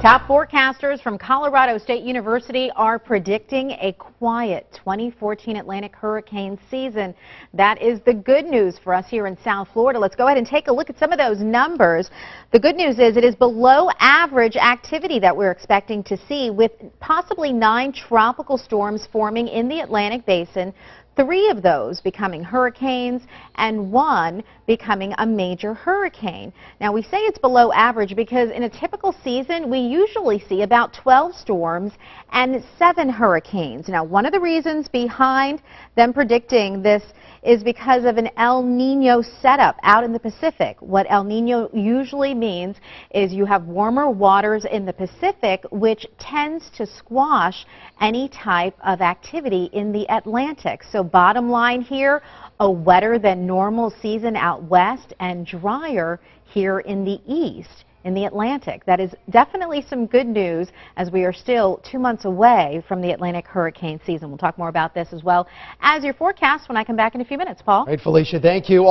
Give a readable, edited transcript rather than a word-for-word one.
Top forecasters from Colorado State University are predicting a quiet 2014 Atlantic hurricane season. That is the good news for us here in South Florida. Let's go ahead and take a look at some of those numbers. The good news is it is below average activity that we're expecting to see, with possibly 9 tropical storms forming in the Atlantic Basin. 3 of those becoming hurricanes and 1 becoming a major hurricane. Now, we say it's below average because in a typical season we usually see about 12 storms and 7 hurricanes. Now, one of the reasons behind them predicting this is because of an El Nino setup out in the Pacific. What El Nino usually means is you have warmer waters in the Pacific, which tends to squash any type of activity in the Atlantic. So bottom line here, a wetter than normal season out west and drier here in the east, in the Atlantic. That is definitely some good news as we are still 2 months away from the Atlantic hurricane season. We'll talk more about this as well as your forecast when I come back in a few minutes. Paul? All right, Felicia, thank you.